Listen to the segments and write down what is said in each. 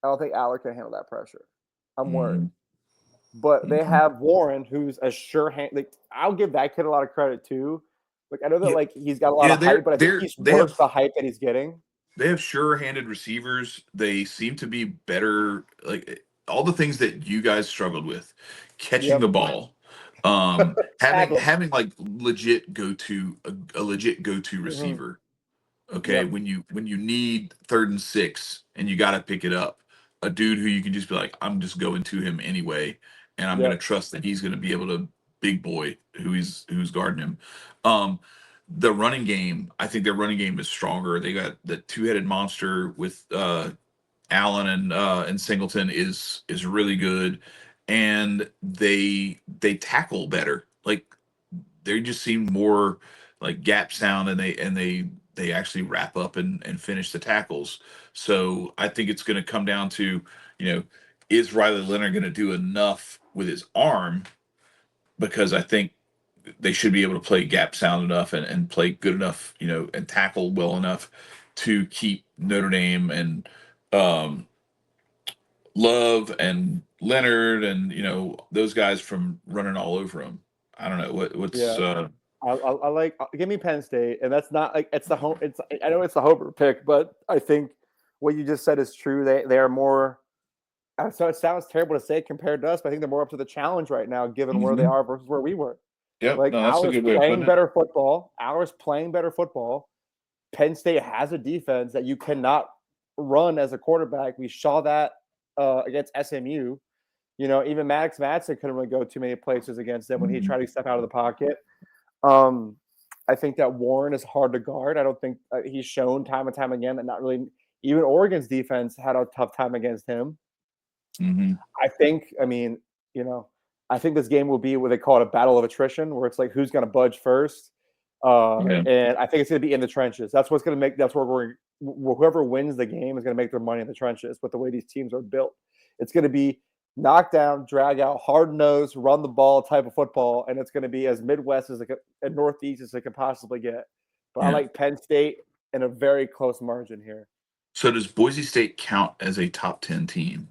I don't think Aller can handle that pressure. I'm worried. Mhm, But they mhm. have Warren, who's a sure hand. Like I'll give that kid a lot of credit too. Like I know that Yeah, like he's got a lot yeah, of hype, but I think he's they worth have the hype that he's getting. sure-handed receivers. They seem to be better, like all the things that you guys struggled with, catching Yep. the ball, Tackle. having like legit go-to a legit go-to Hmm. receiver. Okay, Yep. when you need 3rd and 6 and you got to pick it up, a dude who you can just be like, I'm just going to him anyway, and I'm going to Yep. trust that he's going to be able to big boy who's guarding him. Um, the running game, I think their running game is stronger. They got the two-headed monster with Allen and Singleton is really good, and they tackle better. Like they just seem more like gap sound, and they actually wrap up and finish the tackles. So I think it's going to come down to, is Riley Leonard going to do enough with his arm? Because I think they should be able to play gap sound enough and play good enough, and tackle well enough to keep Notre Dame and um, Love and Leonard and those guys from running all over him. I don't know what's Yeah. I like give me Penn State, and that's not like it's the home. It's I know it's the Homer pick, but I think what you just said is true. They are more. So it sounds terrible to say compared to us, but I think they're more up to the challenge right now, given where they Mhm. are versus where we were. Yep, Like no, that's a ours good way of playing putting it. better football. Ours playing better football. Penn State has a defense that you cannot run as a quarterback. We saw that against SMU. Even Maddox Madsen couldn't really go too many places against them when he Mhm. tried to step out of the pocket. Um, I think that Warren is hard to guard. I don't think he's shown time and time again that not really even Oregon's defense had a tough time against him. Mhm. I think, I mean, you know, I think this game will be what they call it a battle of attrition, where it's like who's going to budge first. Yeah. And I think it's going to be in the trenches. That's what's going to make. That's where whoever wins the game is going to make their money in the trenches. With the way these teams are built, it's going to be knockdown, drag out, hard nose, run the ball type of football, and it's going to be as Midwest as and Northeast as it can possibly get. But I Yeah. like Penn State in a very close margin here. So does Boise State count as a top 10 team?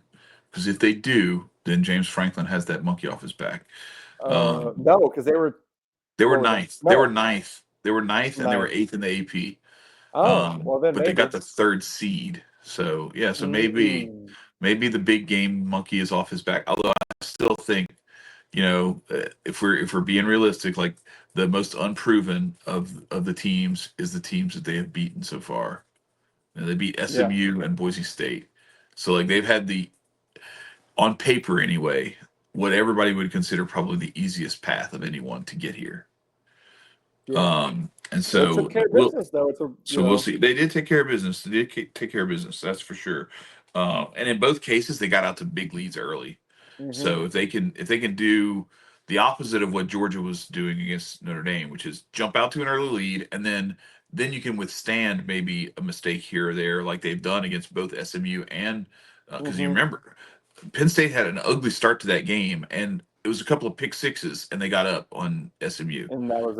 Because if they do, then James Franklin has that monkey off his back. Um, No, because they were they were what were they? ninth. They were No, ninth. They were ninth, and they were ninth. eighth in the AP. Oh, well then But they got maybe. the 3rd seed. So yeah, so Mm. maybe the big game monkey is off his back. Although I still think, if we're being realistic, like the most unproven of the teams is the teams that they have beaten so far. They beat Yeah, SMU and Boise State. So like they've had on paper anyway, what everybody would consider probably the easiest path of anyone to get here. yeah. And They took so care of we'll business though. It's a so we'll see. They did take care of business. They did take care of business. That's for sure. And in both cases, they got out to big leads early. mhm. So if they can do the opposite of what Georgia was doing against Notre Dame, which is jump out to an early lead, and then you can withstand maybe a mistake here or there, like they've done against both SMU and because you Mhm. remember Penn State had an ugly start to that game, and it was a couple of pick sixes, and they got up on SMU. And that was